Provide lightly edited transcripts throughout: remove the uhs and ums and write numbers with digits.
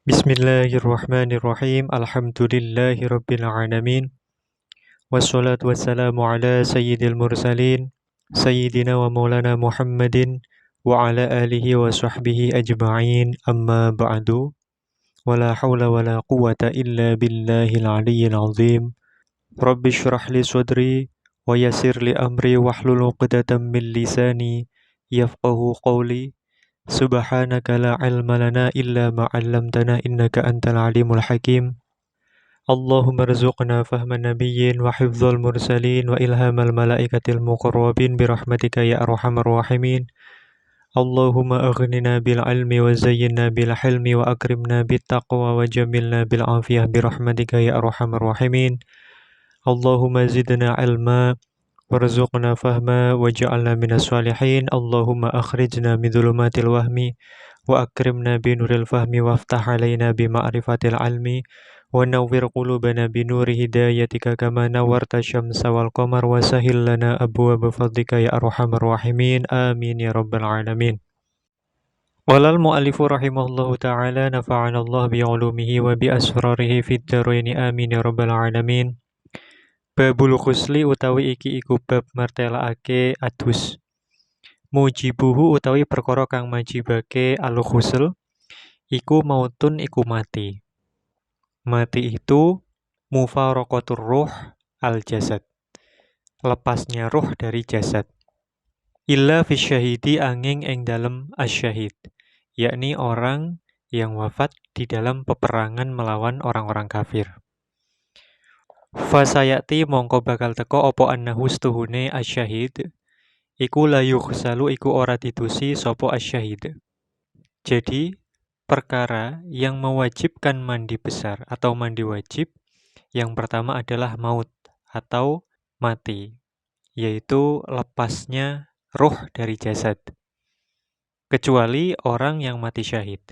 Bismillahirrahmanirrahim. Alhamdulillahirabbil alamin. Wassalatu wassalamu ala sayyidil mursalin sayyidina wa maulana Muhammadin wa ala alihi wa sahbihi ajma'in. Amma ba'du. Wala hawla wala quwwata illa billahil aliyyil azim. Rabbi shrah li sadri wa yassir li amri wahlul 'uqdatam min lisani yafqahu qawli. Subhanaka la ilma lana illa ma 'allamtana innaka antal alimul hakim. Allahumma rzuqna fahman nabiyyin wa hifdzal mursalin wa ilhamal malaikatil muqarrabin birahmatika ya arhamar rahimin. Allahumma aghnina bil ilmi wa zayyinna bil hilmi wa akrimna bit taqwa wa jamilna bil afiyah birahmatika ya arhamar rahimin. Allahumma zidna ilma warzuqna fahma waj'alna minas shalihin. Allahumma akhrijna min dhulumatil wahmi wa akrimna bi nuril fahmi waftah alaina bi ma'rifatil ilmi wa nawwir qulubana bi nuri hidayatika kama nawwarta syamsa wal qamar wa sahhil lana abwaaba fadlika ya arhamar rahimin. Amin ya rabbal alamin. Walal mu'allifu rahimahullahu ta'ala nafa'ana Allah bi ulumihi wa bi asrarihi fid dharain amin ya rabbal alamin. Babul khusli utawi iki iku bab martelakake adus. Mujibuhu utawi perkara kang majibake al-khusl iku mautun iku mati. Mati itu mufaraqatur ruh al-jasad. Lepasnya ruh dari jasad. Illa fi syahidi angin ing dalem asyahid, yakni orang yang wafat di dalam peperangan melawan orang-orang kafir. Fasayati mongko bakal teko opo annahu stuhune asyahid iku la yughsalu iku ora ditusi sapa asyahid. Jadi perkara yang mewajibkan mandi besar atau mandi wajib yang pertama adalah maut atau mati, yaitu lepasnya ruh dari jasad. Kecuali orang yang mati syahid.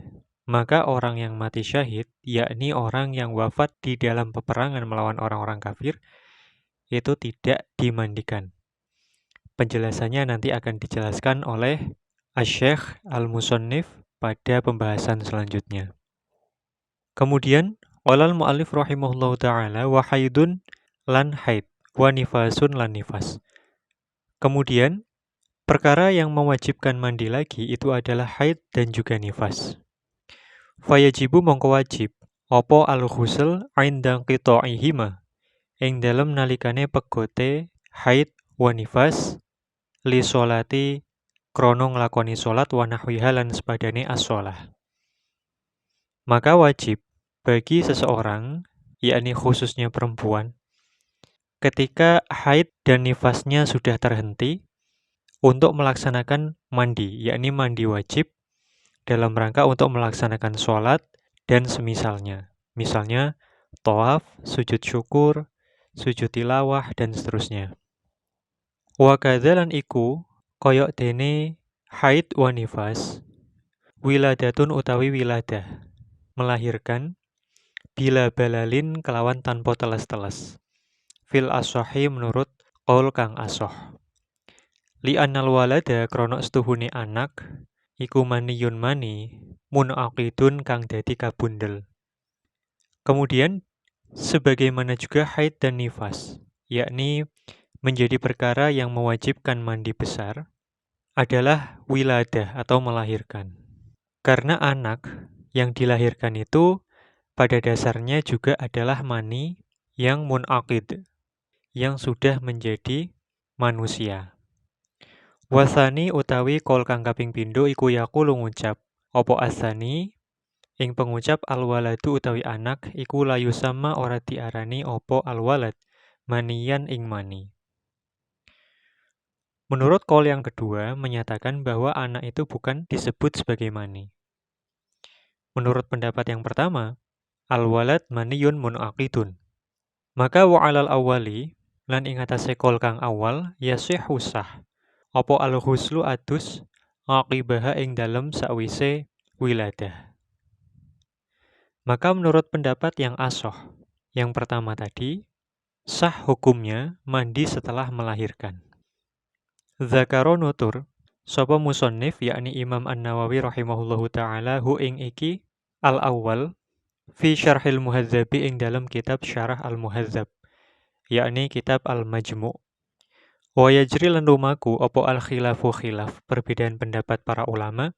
Maka orang yang mati syahid, yakni orang yang wafat di dalam peperangan melawan orang-orang kafir, itu tidak dimandikan. Penjelasannya nanti akan dijelaskan oleh Asy-Syaikh Al-Musannif pada pembahasan selanjutnya. Kemudian, walal mu'allif rahimahullahu ta'ala wa haidun lan haid, wa nifasun lan nifas. Kemudian, perkara yang mewajibkan mandi lagi itu adalah haid dan juga nifas. Fayajibu mongko wajib apa al-ghusl 'inda qita'ihima ing dalem nalikane pegote haid wa nifas li sholati krana nglakoni salat wa nahwiha lan sepadane as-shalah. Maka wajib bagi seseorang, yakni khususnya perempuan, ketika haid dan nifasnya sudah terhenti untuk melaksanakan mandi, yakni mandi wajib dalam rangka untuk melaksanakan sholat dan semisalnya. Misalnya, tawaf, sujud syukur, sujud tilawah, dan seterusnya. Wa kadzalan iku, koyok dene haid wa nifas, wiladatun utawi wiladah, melahirkan, bila balalin kelawan tanpa teles-teles. Fil asohi menurut qaul kang asoh. Li annal walada krono setuhune anak, iku maniyun mani munaqidun kang dadi kabundel. Kemudian sebagaimana juga haid dan nifas, yakni menjadi perkara yang mewajibkan mandi besar adalah wiladah atau melahirkan. Karena anak yang dilahirkan itu pada dasarnya juga adalah mani yang munaqid, yang sudah menjadi manusia. Wasani utawi kol kang kaping pindho iku yaqulu ngucap opo asani ing pengucap alwaladu utawi anak iku layu sama ora diarani opo alwalad manian ing mani. Menurut kol yang kedua menyatakan bahwa anak itu bukan disebut sebagai mani. Menurut pendapat yang pertama, alwalad maniyun munaqidun. Maka wa alal awali lan ing atase kol kang awal yasihhu sah. Apa al-ghuslu adus aqibaha ing dalem sakwise wiladah. Maka menurut pendapat yang asoh, yang pertama tadi, sah hukumnya mandi setelah melahirkan. Dzakaro nutur, sapa musannif yakni Imam An-Nawawi rahimahullahu ta'ala hu ing iki al-awwal, fi syarhil muhadzabi ing dalam kitab syarah al-muhadzab, yakni kitab al-majmu'. Wa yajri lan lumaku opo al-khilafu khilaf, perbedaan pendapat para ulama,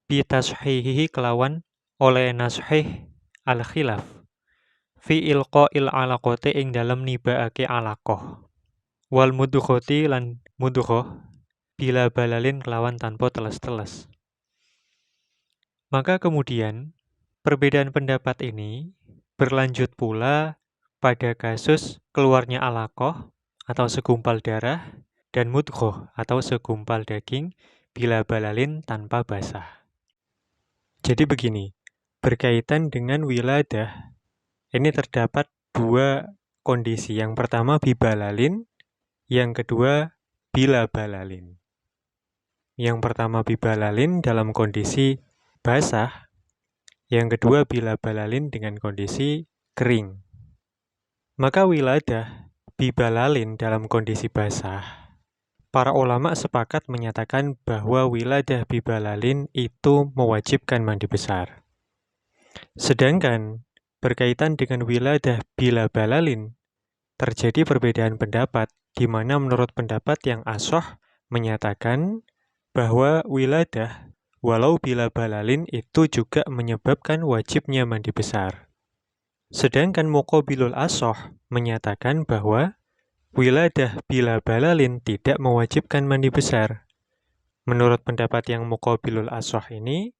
bi tashihihi kelawan oleh nashih al-khilaf, fi ilqa'il alaqati ing dalam nibaake alaqah, wal mudghati lan mudghah, bila balalin kelawan tanpa teles-teles. Maka kemudian perbedaan pendapat ini berlanjut pula pada kasus keluarnya alaqah atau segumpal darah dan mudghah atau segumpal daging bila balalin tanpa basah. Jadi begini, berkaitan dengan wiladah ini terdapat dua kondisi. Yang pertama bibalalin, yang kedua bila balalin. Yang pertama bibalalin dalam kondisi basah, yang kedua bila balalin dengan kondisi kering. Maka wiladah bibalalin dalam kondisi basah, para ulama sepakat menyatakan bahwa wiladah bibalalin itu mewajibkan mandi besar. Sedangkan berkaitan dengan wiladah bila balalin, terjadi perbedaan pendapat, di mana menurut pendapat yang ashah menyatakan bahwa wiladah walau bila balalin itu juga menyebabkan wajibnya mandi besar. Sedangkan muqabilul ashah menyatakan bahwa wiladah bila balalin tidak mewajibkan mandi besar. Menurut pendapat yang muqabilul ashah ini,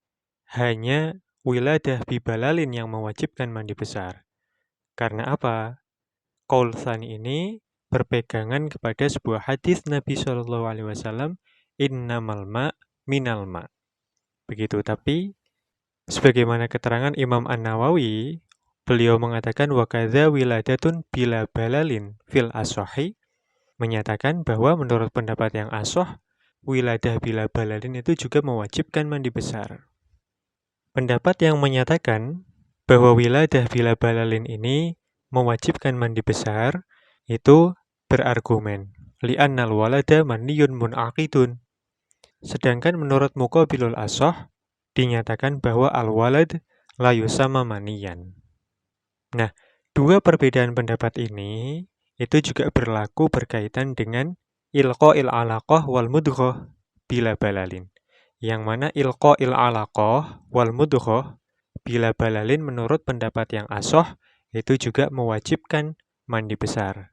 hanya wiladah bibalalin yang mewajibkan mandi besar. Karena apa? Qaul tsani ini berpegangan kepada sebuah hadis Nabi SAW, innamal ma' minal ma'. Begitu, tapi sebagaimana keterangan Imam An-Nawawi, beliau mengatakan wa kadza wiladatun bila balalin fil ashhahi, menyatakan bahwa menurut pendapat yang ashah, wiladah bila balalin itu juga mewajibkan mandi besar. Pendapat yang menyatakan bahwa wiladah bila balalin ini mewajibkan mandi besar itu berargumen li'annal walada maniyun mun'aqidun. Sedangkan menurut muqabilul ashah dinyatakan bahwa al-walad la yusama maniyan. Nah, dua perbedaan pendapat ini itu juga berlaku berkaitan dengan ilqa'il alaqah wal mudghah bila balalin. Yang mana ilqa'il alaqah wal mudghah bila balalin menurut pendapat yang ashah itu juga mewajibkan mandi besar.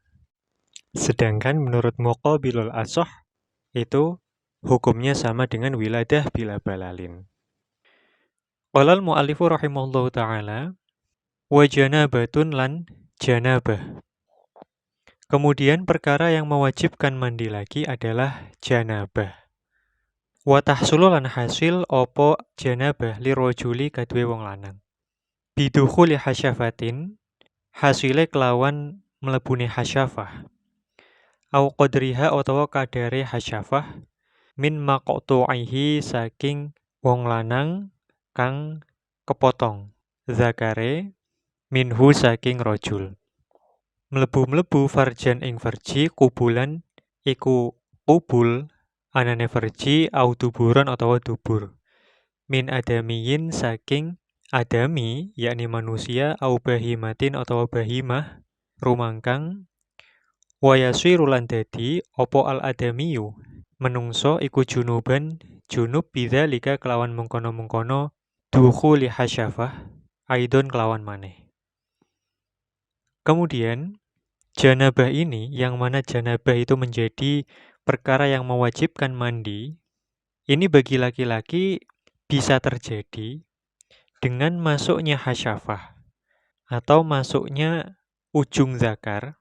Sedangkan menurut muqabilul ashah itu hukumnya sama dengan wiladah bila balalin. Qala al-mu'allifu rahimahullahu ta'ala wa janabatun lan janabah. Kemudian perkara yang mewajibkan mandi lagi adalah janabah. Wa tahsulu lan hasil opo janabah li rojuli kadwe wong lanang. Bidukhuli hasyafatin, hasile kelawan mlebune hasyafah. Au qadriha utawa kadare hasyafah min maqtu'ihi saking wong lanang kang kepotong zakare minhu saking rojul. Mlebu-mlebu farjan ing farji kubulan iku kubul anane farji au duburan utawa dubur. Min adamiyin saking adami yakni manusia au bahimatin utawa bahimah rumangkang wa yasiru lan dadi opo al adamiyu menungso iku junuban junub bidzalika kelawan mengkono-mengkono dukhuli hasyafah aidon kelawan maneh. Kemudian janabah ini yang mana janabah itu menjadi perkara yang mewajibkan mandi, ini bagi laki-laki bisa terjadi dengan masuknya hasyafah atau masuknya ujung zakar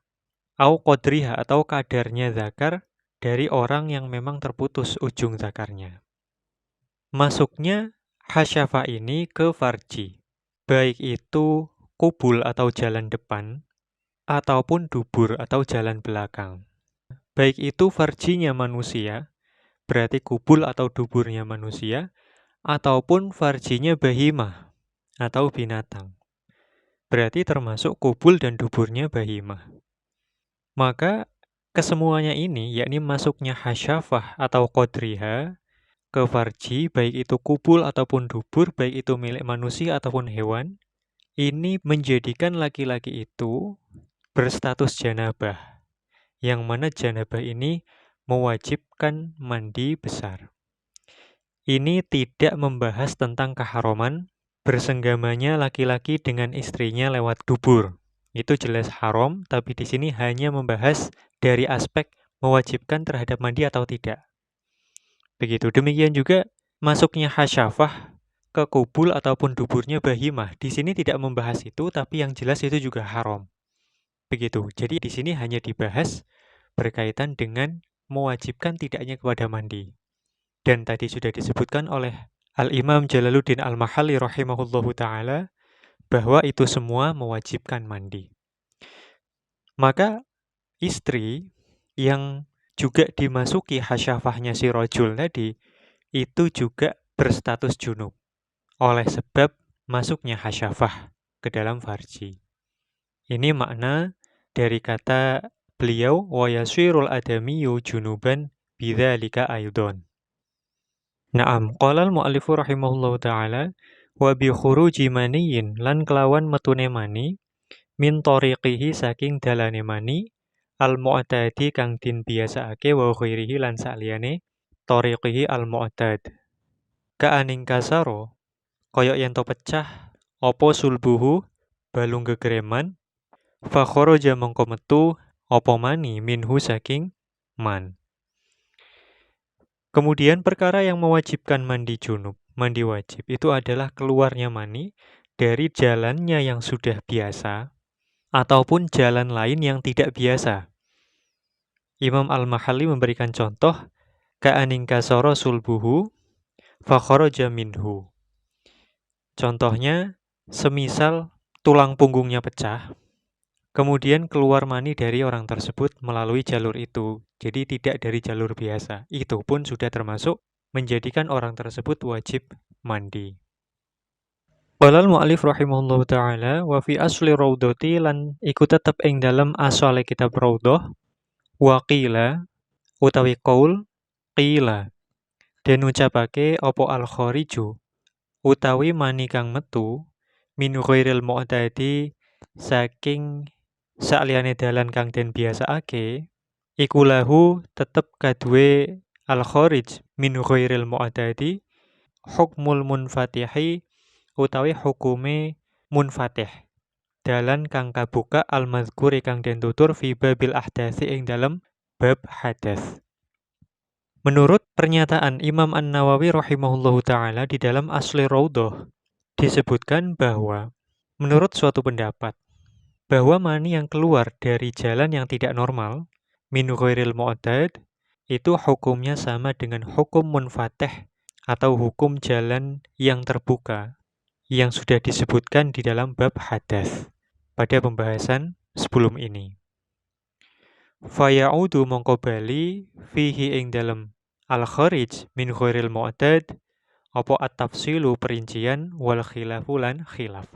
au qadriha atau kadarnya zakar dari orang yang memang terputus ujung zakarnya. Masuknya hasyafah ini ke farji, baik itu kubul atau jalan depan ataupun dubur atau jalan belakang. Baik itu farjinya manusia, berarti kubul atau duburnya manusia, ataupun farjinya bahimah atau binatang, berarti termasuk kubul dan duburnya bahimah. Maka kesemuanya ini, yakni masuknya hasyafah atau qadriha ke farji, baik itu kubul ataupun dubur, baik itu milik manusia ataupun hewan, ini menjadikan laki-laki itu berstatus janabah, yang mana janabah ini mewajibkan mandi besar. Ini tidak membahas tentang keharaman bersenggamanya laki-laki dengan istrinya lewat dubur. Itu jelas haram, tapi di sini hanya membahas dari aspek mewajibkan terhadap mandi atau tidak. Begitu. Demikian juga masuknya hasyafah ke kubul ataupun duburnya bahimah. Di sini tidak membahas itu, tapi yang jelas itu juga haram. Begitu. Jadi di sini hanya dibahas berkaitan dengan mewajibkan tidaknya kepada mandi. Dan tadi sudah disebutkan oleh Al-Imam Jalaluddin Al-Mahalli rahimahullahu ta'ala bahwa itu semua mewajibkan mandi. Maka istri yang juga dimasuki hasyafahnya si rajul tadi itu juga berstatus junub oleh sebab masuknya hasyafah ke dalam farji. Ini makna dari kata beliau wa yasirul adamiyyu junuban bidzalika aidon. Naam, qala al-mu'allifu rahimahullahu ta'ala wa bi khuruji maniyin lan kelawan metune mani min tariqihi saking dalane mani al-mu'tadi kang din biasaake wa ghairihi lan saliyane tariqihi al-mu'tad. Kaaning kasaro kaya yen to pecah apa sulbuhu balung gegereman fa kharaja mongko metu apa mani minhu saking man. Kemudian perkara yang mewajibkan mandi junub, mandi wajib, itu adalah keluarnya mani dari jalannya yang sudah biasa ataupun jalan lain yang tidak biasa. Imam Al-Mahalli memberikan contoh ka'aning kasara sulbuhu fa kharaja minhu. Contohnya, semisal tulang punggungnya pecah, kemudian keluar mani dari orang tersebut melalui jalur itu. Jadi tidak dari jalur biasa. Itu pun sudah termasuk menjadikan orang tersebut wajib mandi. Qala al-mu'allif rahimahullahu ta'ala wa fi asli raudhati lan iku tetep ing dalam asale kitab Raudhah wa qila utawi qaul qila den ucapake apa al-khariju utawi mani kang metu min ghairil mu'tadi saking sakliyane dalan kang den biasaake iku lahu tetep kaduwe al-kharij min ghairil mu'tadi hukmul munfatihi utawi hukume munfatih dalan kang kabuka al-mazkuri kang den tutur fi babil ahdatsi ing dalam bab hadas. Menurut pernyataan Imam An-Nawawi rahimahullahu ta'ala di dalam Asli Raudhah disebutkan bahwa menurut suatu pendapat bahwa mani yang keluar dari jalan yang tidak normal min ghairil mu'tad itu hukumnya sama dengan hukum munfatih atau hukum jalan yang terbuka yang sudah disebutkan di dalam bab hadas pada pembahasan sebelum ini. Faya'udu mongko bali fihi ing dalam al-kharij min ghairil mu'tad apa at-tafsilu perincian wal khilafu lan khilaf.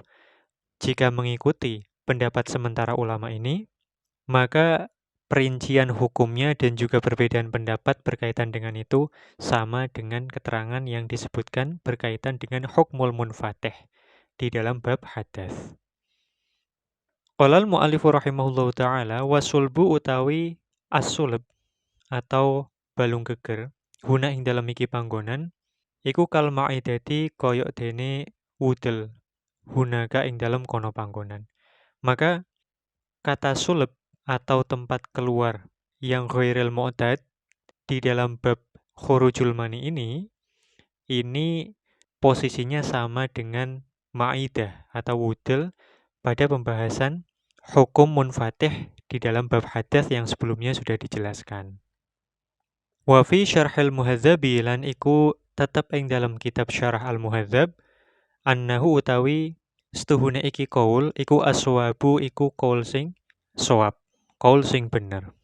Jika mengikuti pendapat sementara ulama ini, maka perincian hukumnya dan juga perbedaan pendapat berkaitan dengan itu sama dengan keterangan yang disebutkan berkaitan dengan hukmul munfatih di dalam bab hadas. Qala al-mu'allifu rahimahullahu ta'ala wa sulbu utawi as-sulb atau balung geger huna ing dalam iki panggonan iku kal ma'idati koyok dene wudel hunaka ing dalam kono panggonan. Maka kata sulb atau tempat keluar yang ghairil mu'tad di dalam bab khurujul mani ini posisinya sama dengan ma'idah atau wudel pada pembahasan hukum munfatih di dalam bab hadas yang sebelumnya sudah dijelaskan. Wa fi syarhil muhadzabi lan iku tetep ing dalam kitab Syarah Al-Muhadzab annahu utawi setuhune iki qaul iku aswabu iku qaul sing shawab, qaul sing bener.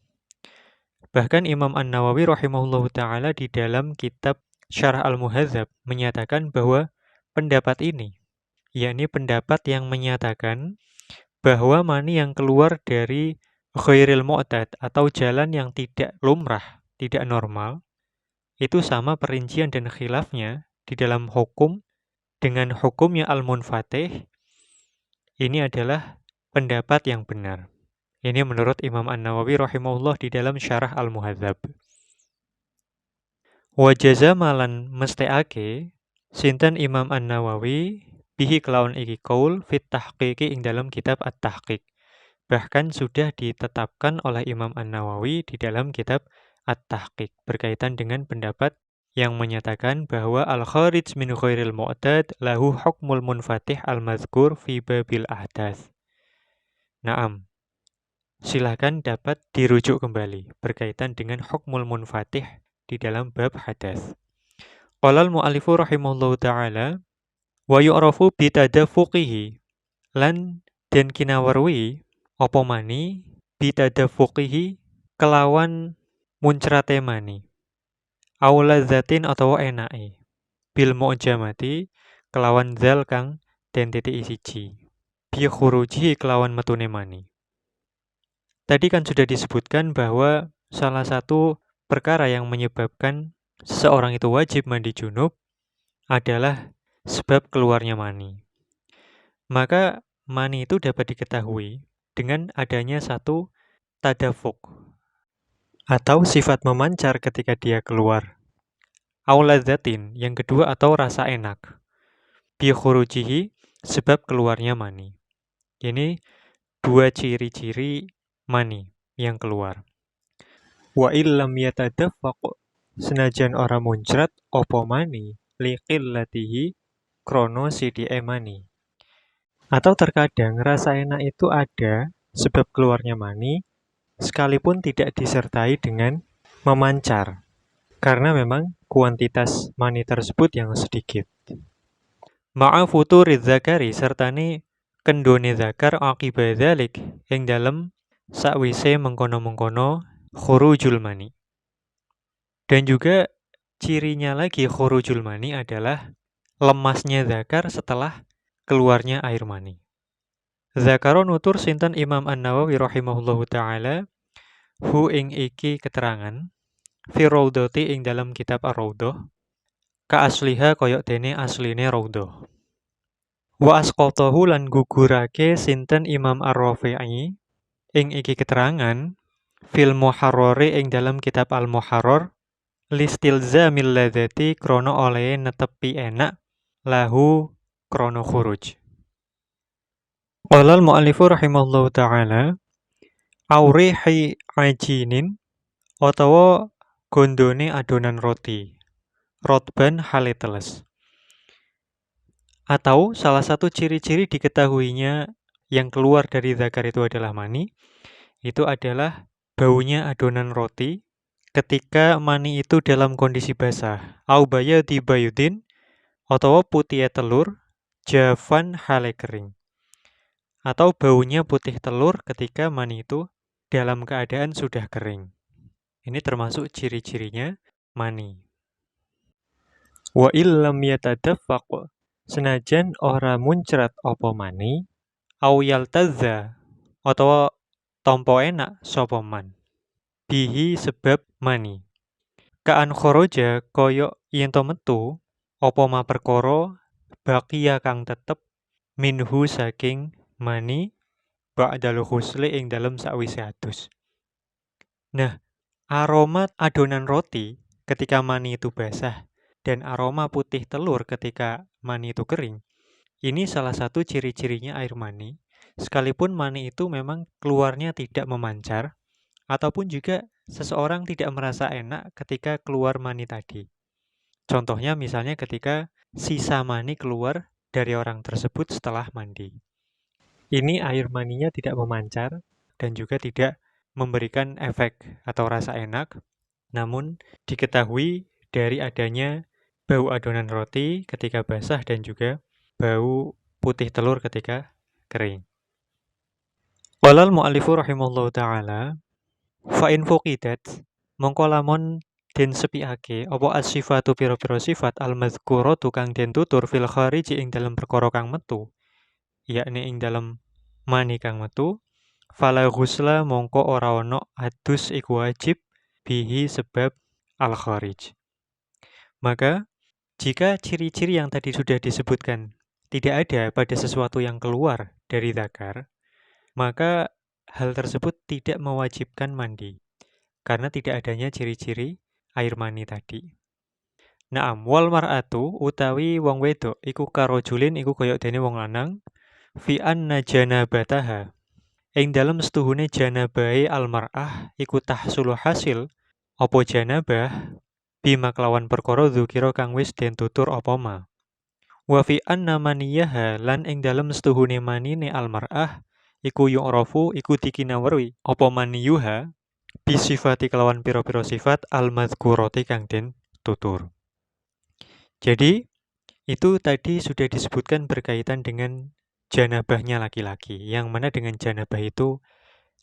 Bahkan Imam An-Nawawi rahimahullahu taala di dalam kitab Syarah Al-Muhadzab menyatakan bahwa pendapat ini yakni pendapat yang menyatakan bahwa mani yang keluar dari ghairil mu'tad atau jalan yang tidak lumrah, tidak normal, itu sama perincian dan khilafnya di dalam hukum dengan hukumnya al-munfatih Ini adalah pendapat yang benar. Ini menurut Imam An-Nawawi rahimahullah di dalam Syarah Al-Muhadzab. Wa jazamalan mesteake sinten Imam An-Nawawi bihi kelawan iki qaul fit tahqiqi ing dalam kitab At-Tahqiq. Bahkan sudah ditetapkan oleh Imam An-Nawawi di dalam kitab At-Tahqiq berkaitan dengan pendapat yang menyatakan bahwa al-kharij min ghairil mu'tad lahu hukmul munfatih al-mazkur fi babil ahdath. Naam. Silahkan dapat dirujuk kembali berkaitan dengan hukmul munfatih di dalam bab hadas. Qalal mu'alifu rahimahullahu ta'ala wa yu'rafu bitadafuqihi lan den kinawerwi apa mani bitadafuqihi kelawan muncrate mani aulazatin atawa enake bil mu'jamati kelawan zal kang den titik siji bi khuruji kelawan metune mani. Tadi kan sudah disebutkan bahwa salah satu perkara yang menyebabkan seseorang itu wajib mandi junub adalah sebab keluarnya mani. Maka mani itu dapat diketahui dengan adanya satu tadafuk atau sifat memancar ketika dia keluar. Auladzatin, yang kedua atau rasa enak. Bi khurujihi, sebab keluarnya mani. Ini dua ciri-ciri mani yang keluar. Wa illam yatadaffaq, senajan ora muncrat opo mani liqillatihi krono sidike mani. Atau terkadang rasa enak itu ada sebab keluarnya mani sekalipun tidak disertai dengan memancar karena memang kuantitas mani tersebut yang sedikit. Ma'a futuriz zakari sertane kendone zakar akibat dzalik ing dalem sakwise mengkono-mengkono khurujul mani. Dan juga cirinya lagi khurujul mani adalah lemasnya zakar setelah keluarnya air mani. Zakaro nutur sinten Imam An-Nawawi rahimahullahu ta'ala hu ing iki keterangan fi raudhati ing dalam kitab Ar-Raudhah ka asliha koyok dene asline raudhah. Wa asqatahu lan gugurake sinten Imam Ar-Rafi'i ing iki keterangan fil Muharrari ing dalam kitab Al-Muharrar listilzamil ladzati krono oleh netepi enak lahu krono khuruj. Qala al-mu'allifu rahimahullahu ta'ala aurihi ajinin utawa gondone adonan roti rotban hale teles. Atau salah satu ciri-ciri diketahuinya yang keluar dari zakar itu adalah mani, itu adalah baunya adonan roti ketika mani itu dalam kondisi basah. Au bayadi bayudin atau putih telur jafan hale kering. Atau baunya putih telur ketika mani itu dalam keadaan sudah kering. Ini termasuk ciri-cirinya mani. Wa illam yatadaffaq, senajan ora muncrat apa mani au yaltazza atau tompo enak sapa man bihi sebab mani kaan khoroja koyo yen to metu apa ma perkara baqiya kang tetep minhu saking mani ba'dal ghusli ing dalem sakwise adus. Nah, aroma adonan roti ketika mani itu basah dan aroma putih telur ketika mani itu kering, ini salah satu ciri-cirinya air mani, sekalipun mani itu memang keluarnya tidak memancar, ataupun juga seseorang tidak merasa enak ketika keluar mani tadi. Contohnya misalnya ketika sisa mani keluar dari orang tersebut setelah mandi. Ini air maninya tidak memancar dan juga tidak memberikan efek atau rasa enak, namun diketahui dari adanya bau adonan roti ketika basah dan juga bau putih telur ketika kering. Walal mu'alifu rahimahullahu ta'ala fa'in fuqidat mongko lamun den sepiake apa as-sifatu pira-pira sifat al-mazkuratu kang den tutur fil khariji ing dalam perkara kang metu yakni ing dalam mani kang metu fala ghusla mongko ora ono adus iku wajib bihi sebab al-kharij. Maka jika ciri-ciri yang tadi sudah disebutkan tidak ada pada sesuatu yang keluar dari dzakar, maka hal tersebut tidak mewajibkan mandi karena tidak adanya ciri-ciri air mani tadi. Naam wal mar'atu utawi wong wedok iku karojulin iku kaya dene wong lanang fi anna janabataha ing dalem setuhune janabahe al mar'ah iku tahsulu hasil apa janabah bima kelawan perkara dzukira kang wis den tutur apa ma. Wa fi anna maniyaha lan ing dalem setuhune manine al mar'ah iku yu'rafu iku dikinaweri apa maniyuha bisifati kelawan pira-pira sifat al madzkurati kang den tutur. Jadi itu tadi sudah disebutkan berkaitan dengan janabahnya laki-laki, yang mana dengan janabah itu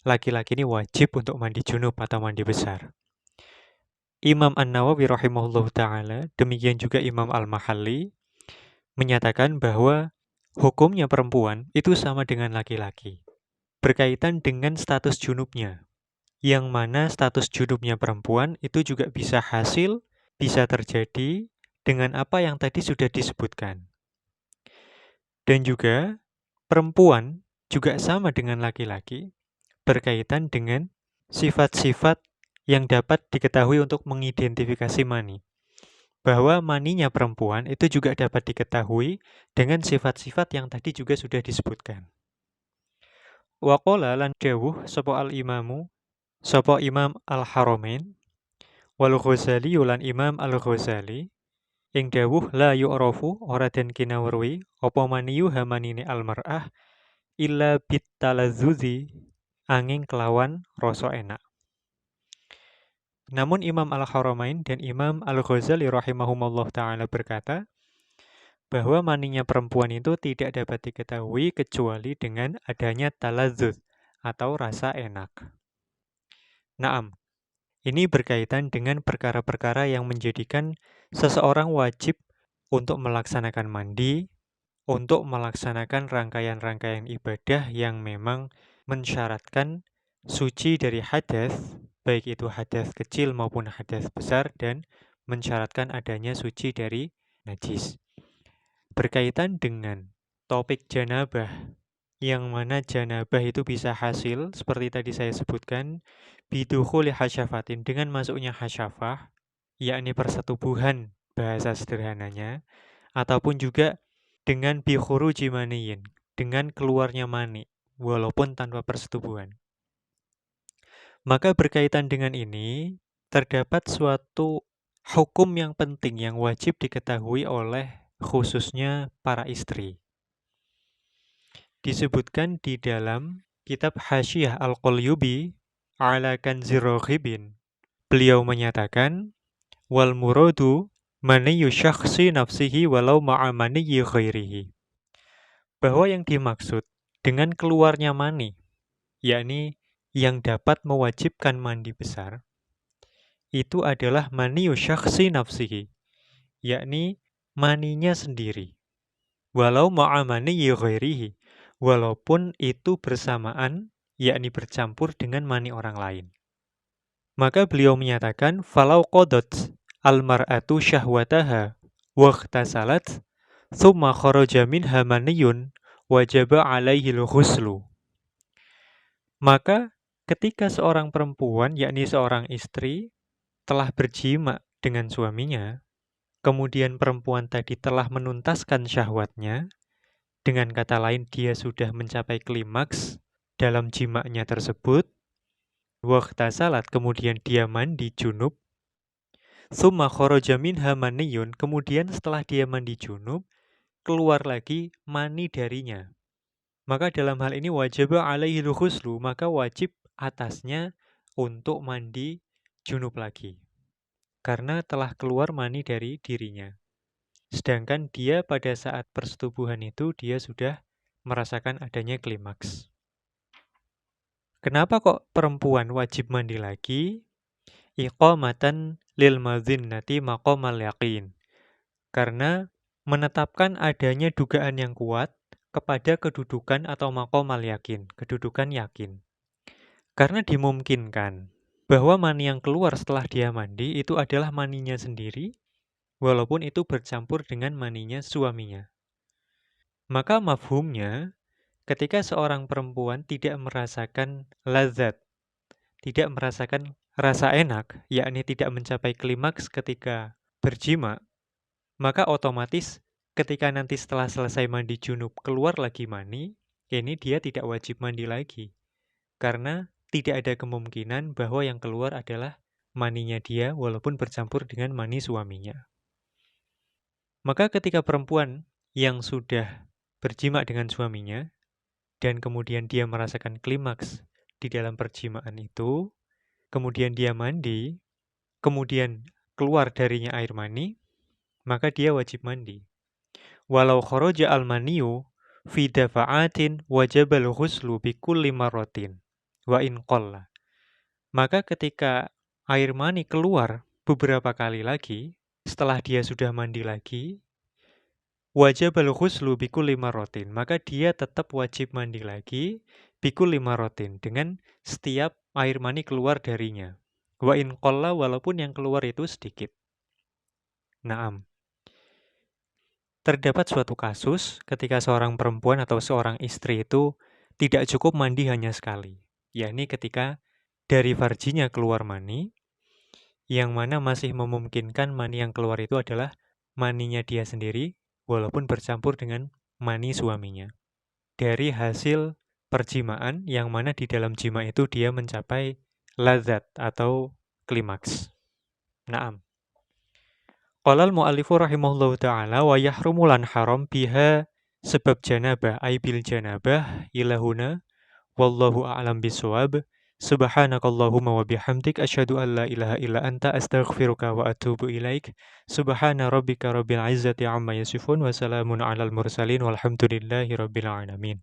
laki-laki ini wajib untuk mandi junub atau mandi besar. Imam An-Nawawi rahimahullah ta'ala, demikian juga Imam Al-Mahalli, menyatakan bahwa hukumnya perempuan itu sama dengan laki-laki, berkaitan dengan status junubnya, yang mana status junubnya perempuan itu juga bisa hasil, bisa terjadi dengan apa yang tadi sudah disebutkan. Dan juga perempuan juga sama dengan laki-laki berkaitan dengan sifat-sifat yang dapat diketahui untuk mengidentifikasi mani. Bahwa maninya perempuan itu juga dapat diketahui dengan sifat-sifat yang tadi juga sudah disebutkan. Wa qala lan dawuh sapa al-imamu sapa Imam Al-Haramain wal Ghazali lan Imam Al-Ghazali ing dawuh la yu'rafu ora den kinawruhi apa maniyu hamanine al-mar'ah illa bitalazzuzi angin kelawan rasa enak. Namun Imam Al-Haramain dan Imam Al-Ghazali rahimahumullah ta'ala berkata bahwa maninya perempuan itu tidak dapat diketahui kecuali dengan adanya talazzuz atau rasa enak. Naam, ini berkaitan dengan perkara-perkara yang menjadikan seseorang wajib untuk melaksanakan mandi, untuk melaksanakan rangkaian-rangkaian ibadah yang memang mensyaratkan suci dari hadas, baik itu hadas kecil maupun hadas besar, dan mensyaratkan adanya suci dari najis. Berkaitan dengan topik janabah, yang mana janabah itu bisa hasil, seperti tadi saya sebutkan, bidukhuli hasyafatin, dengan masuknya hasyafah, yakni persetubuhan bahasa sederhananya, ataupun juga dengan bikhuruji maniyin, dengan keluarnya mani, walaupun tanpa persetubuhan. Maka berkaitan dengan ini, terdapat suatu hukum yang penting yang wajib diketahui oleh khususnya para istri. Disebutkan di dalam kitab Hasyiyah Al-Qulyubi ala Kanzir Raghibin. Beliau menyatakan, wal muradu maniyyu syakhsi nafsihi walau ma'a maniyyi ghairihi. Bahwa yang dimaksud dengan keluarnya mani, yakni yang dapat mewajibkan mandi besar, itu adalah maniyyu syakhsi nafsihi, yakni maninya sendiri. Walau ma'a maniyyi ghairihi, walaupun itu bersamaan, yakni bercampur dengan mani orang lain. Maka beliau menyatakan, falau qadat al-mar'atu syahwataha waghtasalat thumma kharaja minha maniyun wajaba alaihi al-ghuslu. Maka ketika seorang perempuan, yakni seorang istri, telah berjima dengan suaminya, kemudian perempuan tadi telah menuntaskan syahwatnya, dengan kata lain dia sudah mencapai klimaks dalam jimaknya tersebut, waghtasalat, kemudian dia mandi junub, tsumma kharaja minha maniyun, kemudian setelah dia mandi junub, keluar lagi mani darinya. Maka dalam hal ini wajib alaihi ghuslu, maka wajib atasnya untuk mandi junub lagi. Karena telah keluar mani dari dirinya. Sedangkan dia pada saat persetubuhan itu dia sudah merasakan adanya klimaks. Kenapa kok perempuan wajib mandi lagi? Iqamatan lil madhinnati maqamal yaqin. Karena menetapkan adanya dugaan yang kuat kepada kedudukan atau maqamal yakin, kedudukan yakin. Karena dimungkinkan bahwa mani yang keluar setelah dia mandi itu adalah maninya sendiri, walaupun itu bercampur dengan maninya suaminya. Maka mafhumnya, ketika seorang perempuan tidak merasakan lazat, tidak merasakan rasa enak, yakni tidak mencapai klimaks ketika berjima, maka otomatis ketika nanti setelah selesai mandi junub keluar lagi mani, ini dia tidak wajib mandi lagi. Karena tidak ada kemungkinan bahwa yang keluar adalah maninya dia walaupun bercampur dengan mani suaminya. Maka ketika perempuan yang sudah berjima dengan suaminya dan kemudian dia merasakan klimaks di dalam perjimaan itu, kemudian dia mandi, kemudian keluar darinya air mani, maka dia wajib mandi. Walau kharaja al-maniyu fi dafa'atin wajabal ghuslu bi kulli marratin wa in qalla. Maka ketika air mani keluar beberapa kali lagi, setelah dia sudah mandi lagi, wajabal ghuslu bi kulli marratin. Maka dia tetap wajib mandi lagi bi kulli marratin dengan setiap air mani keluar darinya. Wa in qalla, walaupun yang keluar itu sedikit. Naam. Terdapat suatu kasus ketika seorang perempuan atau seorang istri itu tidak cukup mandi hanya sekali, yakni ketika dari farjinya keluar mani, yang mana masih memungkinkan mani yang keluar itu adalah maninya dia sendiri, walaupun bercampur dengan mani suaminya. Dari hasil perjimaan, yang mana di dalam jima itu dia mencapai lazat atau klimaks. Naam. Qala al-mu'allifu rahimahullahu ta'ala wa yahrumu lan haram biha sebab janabah ay bil janabah ilahuna wallahu a'lam bisawab. Subhanakallahumma wa bihamdik asyhadu an la ilaha illa anta astaghfiruka wa atubu ilaik. Subhana rabbika rabbil izzati amma yasifun wa salamun alal mursalin walhamdulillahi rabbil alamin.